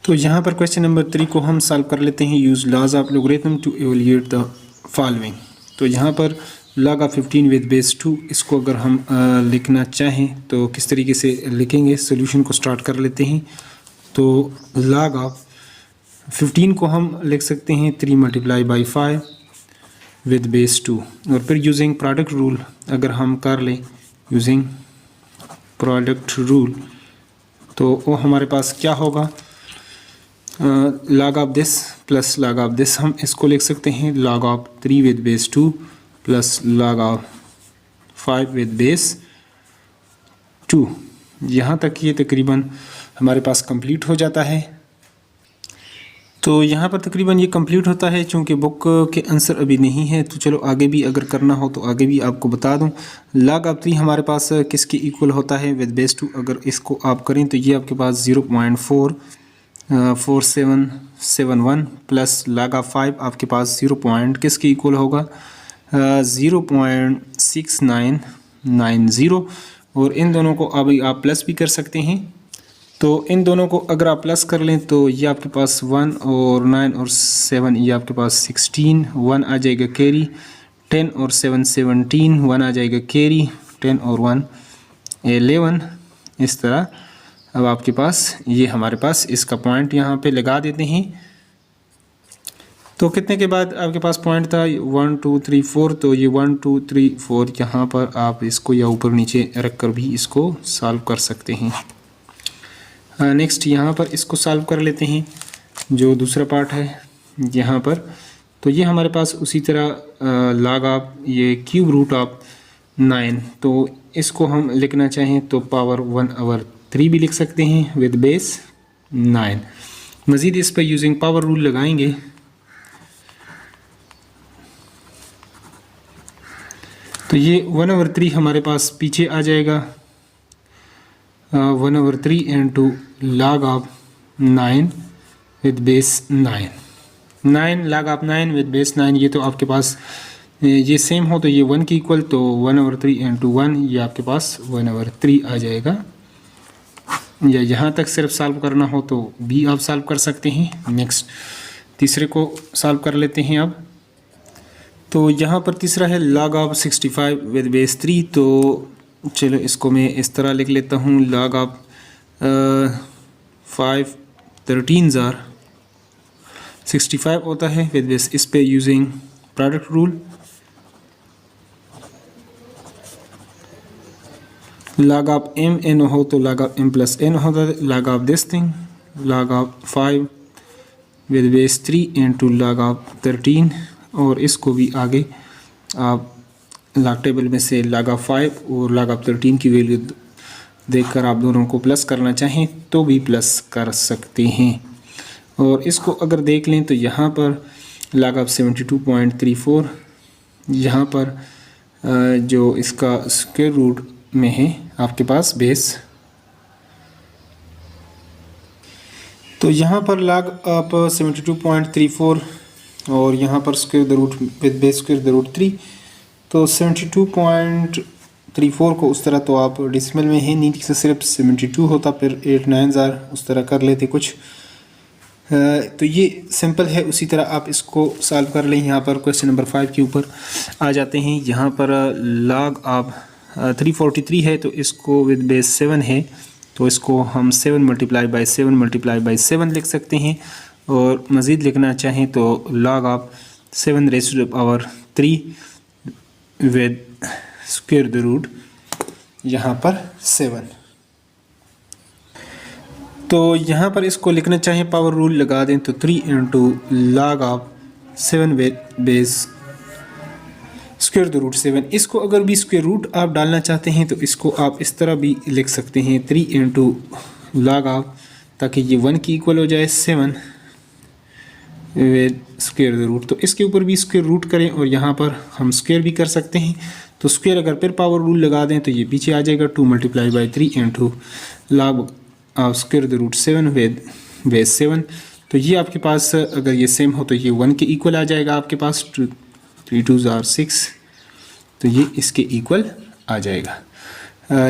तो यहाँ पर क्वेश्चन नंबर 3 को हम सॉल्व कर लेते हैं। Use laws of logarithm to evaluate the following. तो यहाँ पर log ऑफ 15 विद बेस 2, इसको अगर हम लिखना चाहें तो किस तरीके से लिखेंगे, सोल्यूशन को स्टार्ट कर लेते हैं। तो log ऑफ 15 को हम लिख सकते हैं 3 मल्टीप्लाई बाई 5 विद बेस 2, और फिर यूजिंग प्रोडक्ट रूल अगर हम कर लें, यूजिंग प्रोडक्ट रूल, तो वो हमारे पास क्या होगा, log of this plus log of this, हम इसको लिख सकते हैं log of 3 with base 2 plus log of 5 with base 2। यहाँ तक ये तकरीबन हमारे पास कंप्लीट हो जाता है। तो यहाँ पर तकरीबन ये कंप्लीट होता है। चूँकि बुक के आंसर अभी नहीं है तो चलो आगे भी अगर करना हो तो आगे भी आपको बता दूँ। log ऑफ 3 हमारे पास किसके इक्वल होता है, विद बेस 2। अगर इसको आप करें तो ये आपके पास 0.4771 प्लस log ऑफ 5 आपके पास 0. किसके इक्वल होगा, 0.6990। और इन दोनों को अभी आप प्लस भी कर सकते हैं। तो इन दोनों को अगर आप प्लस कर लें तो ये आपके पास 1 और 9 और 7, ये आपके पास 16, 1 आ जाएगा कैरी, 10 और 7 17, 1 आ जाएगा कैरी, 10 और 1 11। इस तरह अब आपके पास ये हमारे पास इसका पॉइंट यहाँ पे लगा देते हैं। तो कितने के बाद आपके पास पॉइंट था, 1 2 3 4। तो ये 1 2 3 4 यहाँ पर आप इसको या ऊपर नीचे रख कर भी इसको सॉल्व कर सकते हैं। नेक्स्ट यहाँ पर इसको सॉल्व कर लेते हैं, जो दूसरा पार्ट है यहाँ पर। तो ये हमारे पास उसी तरह log ऑफ ये क्यूब रूट ऑफ 9, तो इसको हम लिखना चाहें तो पावर 1/3 भी लिख सकते हैं विद बेस 9। मज़ीद इस पर यूजिंग पावर रूल लगाएंगे। तो ये 1/3 हमारे पास पीछे आ जाएगा, 1/3 into log of 9 with base 9 log of 9 with base 9। ये तो आपके पास ये सेम हो तो ये 1 की इक्वल, तो 1/3 इंटू 1 ये आपके पास 1/3 आ जाएगा। या यहाँ तक सिर्फ सॉल्व करना हो तो भी आप सॉल्व कर सकते हैं। नेक्स्ट तीसरे को सॉल्व कर लेते हैं अब। तो यहाँ पर तीसरा है log ऑफ 65 विद बेस 3। तो चलो इसको मैं इस तरह लिख लेता हूँ, log ऑफ 5 13 65 होता है विद बेस। इस पे using product rule log of m n हो तो log of m plus n होता है, log of this thing log of 5 with base 3 into log of 13। और इसको भी आगे आप log टेबल में से log ऑफ 5 और log ऑफ 13 की वैल्यू देखकर आप दोनों को प्लस करना चाहें तो भी प्लस कर सकते हैं। और इसको अगर देख लें तो यहाँ पर log ऑफ 72.34, यहाँ पर जो इसका स्क्वायर रूट में है आपके पास बेस। तो यहाँ पर log ऑफ 72.34 और यहाँ पर square the root with base square the root 3। तो 72.34 को उस तरह तो आप डिसिमल में है, नीचे से सिर्फ 72 होता, फिर 8 9 उस तरह कर लेते कुछ। तो ये सिंपल है, उसी तरह आप इसको सॉल्व कर लें। यहाँ पर क्वेश्चन नंबर 5 के ऊपर आ जाते हैं। यहाँ पर log ऑफ 343 है, तो इसको विद बेस 7 है, तो इसको हम 7 मल्टीप्लाई बाई 7 लिख सकते हैं। और मज़ीद लिखना चाहें तो log of 7 raise to the power 3 with square the root यहाँ पर 7। तो यहाँ पर इसको लिखना चाहें पावर रूल लगा दें तो 3 into log of 7 with base square the root 7। इसको अगर भी स्क्वायर रूट आप डालना चाहते हैं तो इसको आप इस तरह भी लिख सकते हैं, 3 इंटू log ऑफ, ताकि ये 1 की इक्वल हो जाए 7 विद स्क्वायर द रूट। तो इसके ऊपर भी स्क्वायर रूट करें और यहाँ पर हम स्क्वायर भी कर सकते हैं। तो स्क्वायर अगर फिर पावर रूल लगा दें तो ये पीछे आ जाएगा, 2 multiply by 3 into log of square the root 7 with base 7। तो ये आपके पास अगर ये सेम हो तो ये 1 के इक्वल आ जाएगा आपके पास, 3 2 6, तो ये इसके इक्वल आ जाएगा।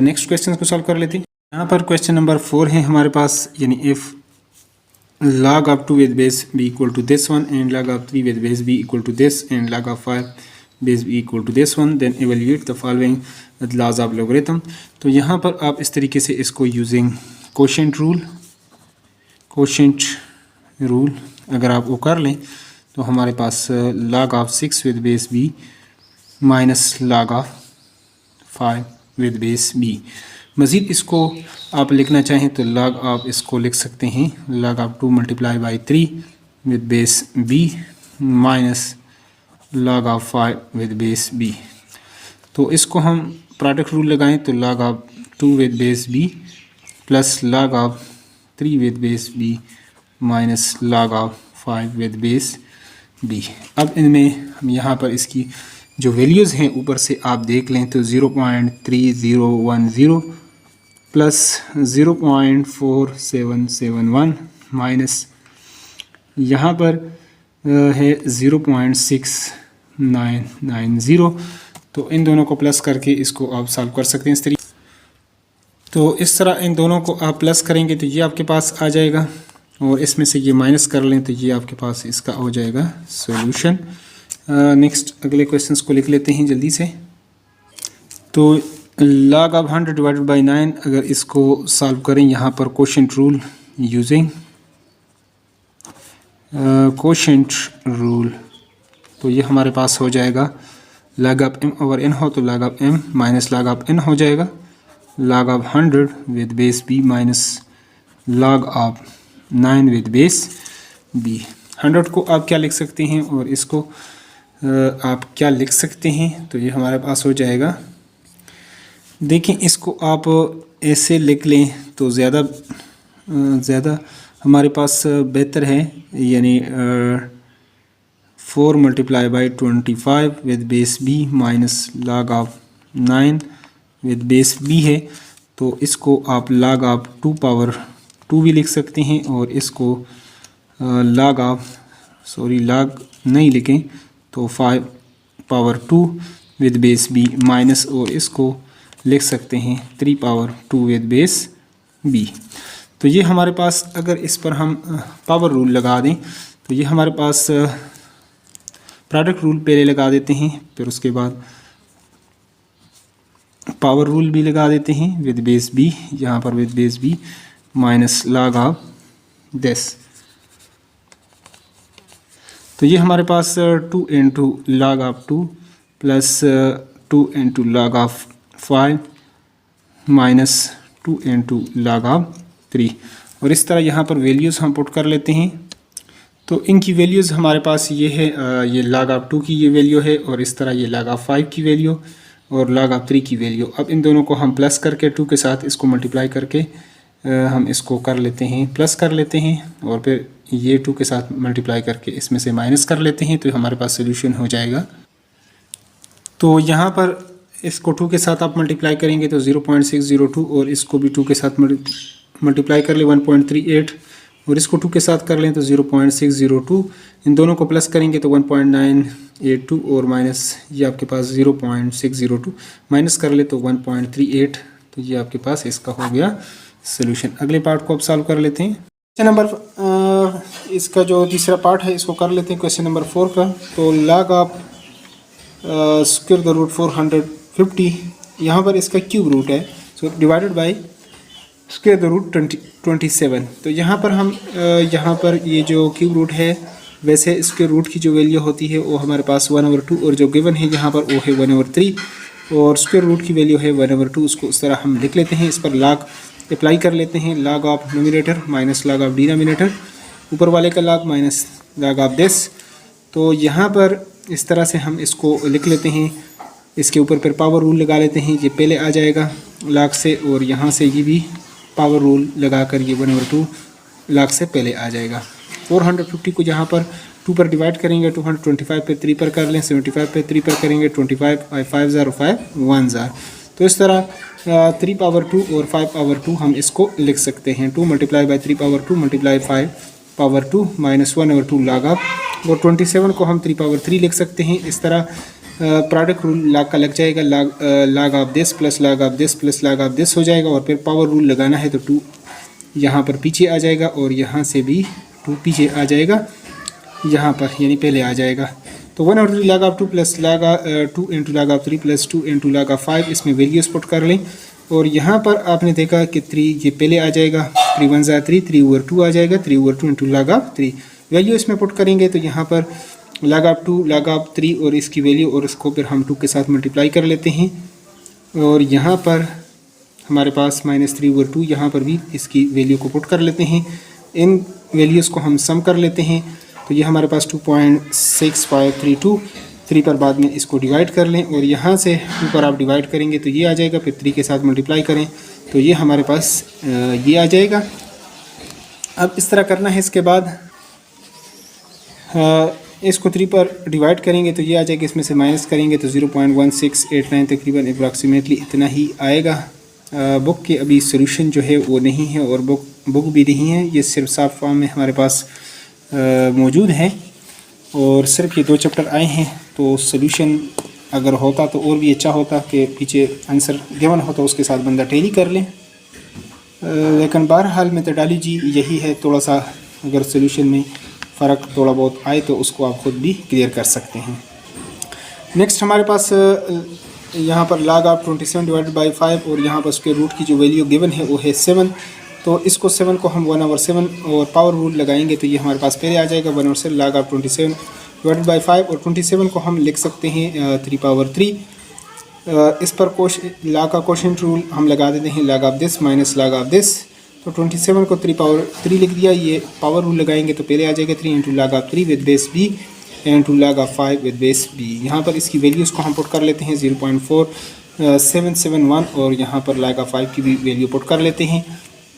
नेक्स्ट क्वेश्चन को सॉल्व कर लेते हैं। यहाँ पर क्वेश्चन नंबर 4 है हमारे पास, यानी if log of 2 with base b equal to this one, and log of 3 with base b equal to this, and log of 5 base b equal to this one. Then evaluate the following with laws of logarithm. तो यहाँ पर आप इस तरीके से इसको using quotient rule अगर आप वो कर लें तो हमारे पास log of 6 with base b minus log of 5 with base b. मज़ीद इसको आप लिखना चाहें तो log आप इसको लिख सकते हैं log of 2 multiply by 3 with base b minus log of 5 with base b. तो इसको हम प्रोडक्ट रूल लगाएं तो log of 2 with base b plus log of 3 with base b minus log of 5 with base b. अब इनमें हम यहाँ पर इसकी जो वैल्यूज़ हैं ऊपर से आप देख लें तो 0.3010 प्लस 0.4771 माइनस यहाँ पर है 0.6990. तो इन दोनों को प्लस करके इसको आप सॉल्व कर सकते हैं इस तरीके. तो इस तरह इन दोनों को आप प्लस करेंगे तो ये आपके पास आ जाएगा, और इसमें से ये माइनस कर लें तो ये आपके पास इसका हो जाएगा सॉल्यूशन. नेक्स्ट अगले क्वेश्चंस को लिख लेते हैं जल्दी से. तो log of 100 डिवाइडेड बाई 9 अगर इसको सॉल्व करें यहाँ पर quotient rule using quotient rule, तो ये हमारे पास हो जाएगा log of m over n हो तो log of m minus log of n हो जाएगा, log of 100 with base b minus log of 9 with base b. 100 को आप क्या लिख सकते हैं और इसको आप क्या लिख सकते हैं, तो ये हमारे पास हो जाएगा. देखें इसको आप ऐसे लिख लें तो ज़्यादा हमारे पास बेहतर है, यानी 4 multiply by 25 with base b minus log of 9 with base b है. तो इसको आप log of 2 पावर 2 भी लिख सकते हैं, और इसको log नहीं लिखें तो 5 power 2 with base b minus, और इसको लिख सकते हैं 3 पावर 2 विद बेस b. तो ये हमारे पास अगर इस पर हम पावर रूल लगा दें तो ये हमारे पास प्रोडक्ट रूल पहले लगा देते हैं, फिर उसके बाद पावर रूल भी लगा देते हैं विद बेस b, यहाँ पर with base b minus log of this. तो ये हमारे पास 2 into log of 2 plus 2 into log of 5 minus 2 into log of 3, और इस तरह यहाँ पर वैल्यूज़ हम पुट कर लेते हैं. तो इनकी वैल्यूज़ हमारे पास ये है, ये log ऑफ 2 की ये वैल्यू है, और इस तरह ये log ऑफ 5 की वैल्यू और log ऑफ 3 की वैल्यू. अब इन दोनों को हम प्लस करके 2 के साथ इसको मल्टीप्लाई करके हम इसको कर लेते हैं, प्लस कर लेते हैं, और फिर ये 2 के साथ मल्टीप्लाई करके इसमें से माइनस कर लेते हैं, तो हमारे पास सोल्यूशन हो जाएगा. तो यहाँ पर इसको 2 के साथ आप मल्टीप्लाई करेंगे तो 0.602, और इसको भी 2 के साथ मल्टीप्लाई कर ले 1.38, और इसको 2 के साथ कर लें तो 0.602. इन दोनों को प्लस करेंगे तो 1.982, और माइनस ये आपके पास 0.602 माइनस कर ले तो 1.38. तो ये आपके पास इसका हो गया सोल्यूशन. अगले पार्ट को अब सॉल्व कर लेते हैं. क्वेश्चन नंबर इसका जो तीसरा पार्ट है इसको कर लेते हैं क्वेश्चन नंबर 4 का. तो log of square the root 450, यहाँ पर इसका क्यूब रूट है, so divided by square the root 27. तो यहाँ पर हम यहाँ पर ये जो क्यूब रूट है, वैसे स्क्वायर रूट की जो वैल्यू होती है वो हमारे पास 1/2, और जो गिवन है यहाँ पर वो है 1/3, और स्क्वायर रूट की वैल्यू है 1/2. उसको उस तरह हम लिख लेते हैं. इस पर log अप्लाई कर लेते हैं, log of nominator minus log of denominator, ऊपर वाले का log minus log of this. तो यहाँ पर इस तरह से हम इसको लिख लेते हैं. इसके ऊपर फिर पावर रूल लगा लेते हैं, ये पहले आ जाएगा log से, और यहाँ से ये भी पावर रूल लगाकर ये 1/2 log से पहले आ जाएगा. 450 को यहाँ पर 2 पर डिवाइड करेंगे, 225 पे 3 पर कर लें, 75 पे 3 पर करेंगे, 25 5 ज़ार 5 1 ज़ार. तो इस तरह 3 पावर 2 और 5 पावर 2 हम इसको लिख सकते हैं. 2 multiply by 3 power 2 multiply 5 power 2 minus 1/2 log of, और 27 को हम 3 पावर 3 लिख सकते हैं. इस तरह प्रोडक्ट रूल log का लग जाएगा, log of this plus log of this plus log of this हो जाएगा, और फिर पावर रूल लगाना है तो 2 यहाँ पर पीछे आ जाएगा, और यहाँ से भी 2 पीछे आ जाएगा यहाँ पर, यानी पहले आ जाएगा। तो 1/3 log of 2 plus log 2 into log of 3 plus 2 into log of 5, इसमें वैल्यूज पुट कर लें। और यहाँ पर आपने देखा कि 3 ये पहले आ जाएगा, 3 1 ज़ा 3, 3/2 आ जाएगा, 3/2 इंटू log ऑफ 3 वैल्यू इसमें पुट करेंगे। तो यहाँ पर log ऑफ 2 log ऑफ 3 और इसकी वैल्यू, और इसको फिर हम 2 के साथ मल्टीप्लाई कर लेते हैं। और यहाँ पर हमारे पास -3/2, यहाँ पर भी इसकी वैल्यू को पुट कर लेते हैं। इन वैल्यूज़ को हम सम कर लेते हैं। तो ये हमारे पास 2.6532, 3 पर बाद में इसको डिवाइड कर लें, और यहाँ से 2 पर आप डिवाइड करेंगे तो ये आ जाएगा, फिर 3 के साथ मल्टीप्लाई करें तो ये हमारे पास ये आ जाएगा। अब इस तरह करना है। इसके बाद इसको 3 पर डिवाइड करेंगे तो ये आ जाएगा, इसमें से माइनस करेंगे तो 0.1689 तकरीबन अप्रॉक्सीमेटली इतना ही आएगा। बुक के अभी सोल्यूशन जो है वो नहीं है, और बुक भी नहीं है, ये सिर्फ सॉफ्ट फॉर्म में हमारे पास मौजूद है, और सिर्फ ये 2 चैप्टर आए हैं। तो सोल्यूशन अगर होता तो और भी अच्छा होता कि पीछे आंसर गिवन होता, उसके साथ बंदा टैली कर लें। लेकिन बहरहाल मेथोडोलॉजी यही है, थोड़ा सा अगर सोल्यूशन में फ़र्क थोड़ा बहुत आए तो उसको आप ख़ुद भी क्लियर कर सकते हैं। नेक्स्ट हमारे पास यहाँ पर log ऑफ 27 डिवाइडेड बाई 5, और यहाँ पर उसके रूट की जो वैल्यू गिवन है वो है 7। तो इसको 7 को हम 1/7 और पावर रूल लगाएंगे तो ये हमारे पास पहले आ जाएगा 1/7 log ऑफ 27 डिवाइडेड बाई 5, और 27 को हम लिख सकते हैं 3/3। इस पर log का क्वोशिएंट रूल हम लगा देते हैं, log of this minus log of this. तो 27 को 3/3 लिख दिया। ये पावर रूल लगाएंगे तो पहले आ जाएगा 3 into log of 3 with base b into log of 5 with base b। यहाँ पर इसकी वैल्यूज़ को हम पुट कर लेते हैं 0.4771, और यहाँ पर log ऑफ 5 की भी वैल्यू पुट कर लेते हैं।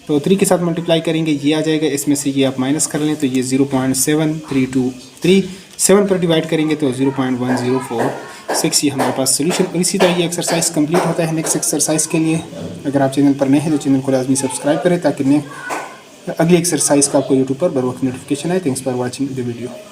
तो 3 के साथ मल्टीप्लाई करेंगे ये आ जाएगा, इसमें से ये आप माइनस कर लें तो ये 0.7323, 7 पर डिवाइड करेंगे तो 0.1046, ये हमारे पास सोल्यूशन। और इसी तरह ये एक्सरसाइज कंप्लीट होता है। नेक्स्ट एक्सरसाइज के लिए अगर आप चैनल पर नए हैं तो चैनल को लाजमी सब्सक्राइब करें ताकि अगली एक्सरसाइज का आपको यूट्यूब पर बर वक्त नोटिफिकेशन आए। Thanks for watching the video.